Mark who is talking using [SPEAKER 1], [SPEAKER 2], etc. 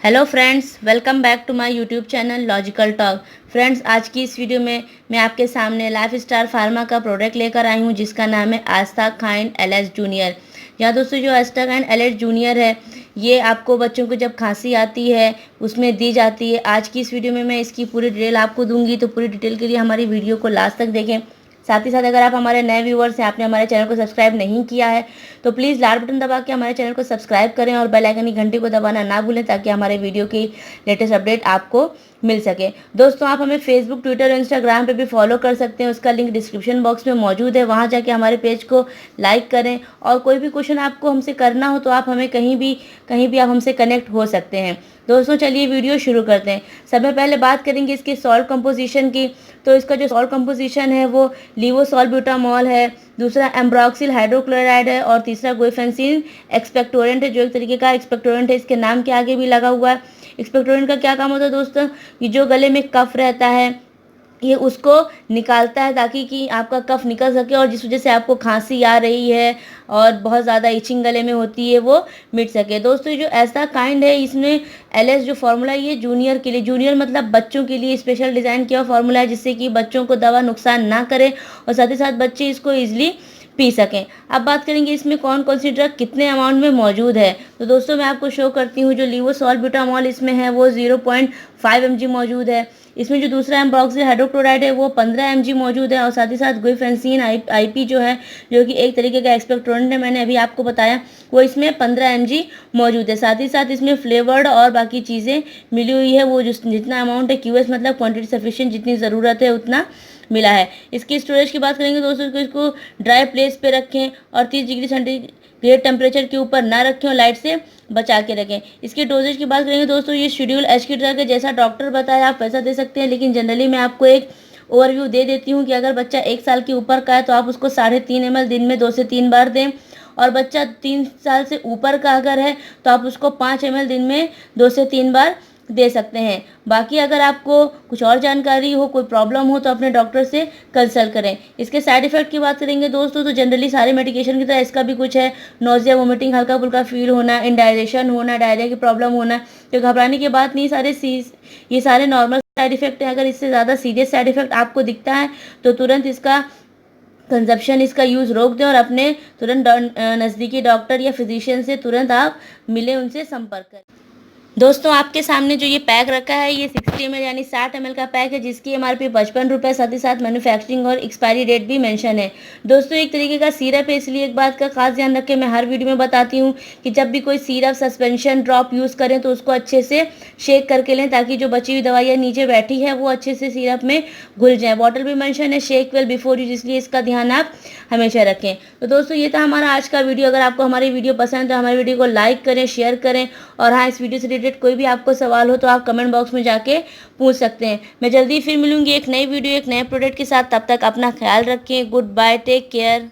[SPEAKER 1] Hello friends, welcome back to my YouTube channel logical talk. Friends, आज की इस video में मैं आपके सामने लाइफ स्टार फार्मा का प्रोडक्ट लेकर आई हूँ जिसका नाम है आस्था काइंड एलएच जूनियर। यहाँ दोस्तों जो आस्था काइंड एलएच जूनियर है ये आपको बच्चों को जब खांसी आती है उसमें दी जाती है। आज की इस वीडियो में मैं इसकी पूरी डिटेल आपको दूंगी, तो पूरी डिटेल के लिए हमारी वीडियो को लास्ट तक देखें। साथ ही साथ अगर आप हमारे नए व्यूवर्स हैं, आपने हमारे चैनल को सब्सक्राइब नहीं किया है तो प्लीज़ लाल बटन दबा के हमारे चैनल को सब्सक्राइब करें और बेल आइकन की घंटी को दबाना ना भूलें ताकि हमारे वीडियो की लेटेस्ट अपडेट आपको मिल सके। दोस्तों, आप हमें फेसबुक, ट्विटर और इंस्टाग्राम पे भी फॉलो कर सकते हैं, उसका लिंक डिस्क्रिप्शन बॉक्स में मौजूद है। वहाँ जाके हमारे पेज को लाइक करें और कोई भी क्वेश्चन आपको हमसे करना हो तो आप हमें कहीं भी आप हमसे कनेक्ट हो सकते हैं। दोस्तों, चलिए वीडियो शुरू करते हैं। सबसे पहले बात करेंगे इसके सॉल्ट कंपोजिशन की। तो इसका जो सॉल्ट कंपोजिशन है वो लिवोसॉल्ब्यूटामॉल है, दूसरा एम्ब्रॉक्सिल हाइड्रोक्लोराइड है और तीसरा गुइफेंसिन एक्सपेक्टोरेंट है, जो एक तरीके का एक्सपेक्टोरेंट है। इसके नाम के आगे भी लगा हुआ है। एक्सपेक्टोरेंट का क्या काम होता है दोस्तों? ये जो गले में कफ रहता है ये उसको निकालता है ताकि कि आपका कफ निकल सके और जिस वजह से आपको खांसी आ रही है और बहुत ज़्यादा इचिंग गले में होती है वो मिट सके। दोस्तों, जो ऐसा काइंड है इसमें एलएस जो फार्मूला ये जूनियर के लिए, जूनियर मतलब बच्चों के लिए स्पेशल डिज़ाइन किया फार्मूला है जिससे कि बच्चों को दवा नुकसान ना करे और साथ ही साथ बच्चे इसको ईजिली पी सकें। अब बात करेंगे इसमें कौन कौन सी ड्रग कितने अमाउंट में मौजूद है। तो दोस्तों मैं आपको शो करती हूँ। जो लिवोसॉल्ब्यूटामॉल इसमें है वो 0.5 mg मौजूद है। इसमें जो दूसरा एम्ब्रॉक्सिल हाइड्रोक्लोराइड है वो 15 mg मौजूद है और साथ ही साथ गुइफेंसिन आईपी जो है, जो कि एक तरीके का एक्सपेक्टोरेंट है, मैंने अभी आपको बताया, वो इसमें 15 mg मौजूद है। साथ ही साथ इसमें फ्लेवर्ड और बाकी चीज़ें मिली हुई है। वो जितना अमाउंट है क्यूएस मतलब क्वांटिटी सफिशिएंट, जितनी ज़रूरत है उतना मिला है। इसकी स्टोरेज की बात करेंगे दोस्तों तो इसको ड्राई प्लेस पे रखें और 30 डिग्री सेंटीग्रेड टेम्परेचर के ऊपर ना रखें और लाइट से बचा के रखें। इसके डोजेज की बात करेंगे दोस्तों, ये शेड्यूल एच की ड्रग है, जैसा डॉक्टर बताया आप वैसा दे सकते हैं, लेकिन जनरली मैं आपको एक ओवरव्यू दे देती हूँ कि अगर बच्चा 1 साल के ऊपर का है तो आप उसको 3.5 ml दिन में 2 से 3 बार दें और बच्चा 3 साल से ऊपर का अगर है तो आप उसको 5 ml दिन में 2 से 3 बार दे सकते हैं। बाकी अगर आपको कुछ और जानकारी हो, कोई प्रॉब्लम हो तो अपने डॉक्टर से कंसल्ट करें। इसके साइड इफेक्ट की बात करेंगे दोस्तों तो जनरली सारे मेडिकेशन की तरह इसका भी कुछ है, नोजिया, वोमिटिंग, हल्का फुल्का फील होना, इंडाइजेशन होना, डायरिया की प्रॉब्लम होना। तो घबराने की बात नहीं, ये सारे नॉर्मल साइड इफेक्ट है। अगर इससे ज़्यादा सीरियस साइड इफेक्ट आपको दिखता है तो तुरंत इसका कंजप्शन, इसका यूज़ रोक दें और अपने तुरंत नज़दीकी डॉक्टर या फिजिशियन से तुरंत आप मिलें, उनसे संपर्क करें। दोस्तों, आपके सामने जो ये पैक रखा है ये 60 ml यानी 60 ml का पैक है जिसकी एमआरपी 55 रुपये, साथ ही साथ मैन्युफैक्चरिंग और एक्सपायरी डेट भी मेंशन है। दोस्तों, एक तरीके का सिरप है, इसलिए एक बात का खास ध्यान रखें, मैं हर वीडियो में बताती हूँ कि जब भी कोई सिरप, सस्पेंशन, ड्रॉप यूज़ करें तो उसको अच्छे से शेक करके लें ताकि जो बची हुई दवाइयाँ नीचे बैठी है वो अच्छे से सिरप में घुल जाए। बॉटल भी मेंशन है शेक वेल बिफोर यूज, इसलिए इसका ध्यान आप हमेशा रखें। तो दोस्तों, ये था हमारा आज का वीडियो। अगर आपको हमारी वीडियो पसंद है तो हमारी वीडियो को लाइक करें, शेयर करें और हाँ, इस वीडियो से रिलेटेड कोई भी आपको सवाल हो तो आप कमेंट बॉक्स में जाके पूछ सकते हैं। मैं जल्दी फिर मिलूंगी एक नई वीडियो, एक नए प्रोडक्ट के साथ। तब तक अपना ख्याल रखें। Good bye, take care.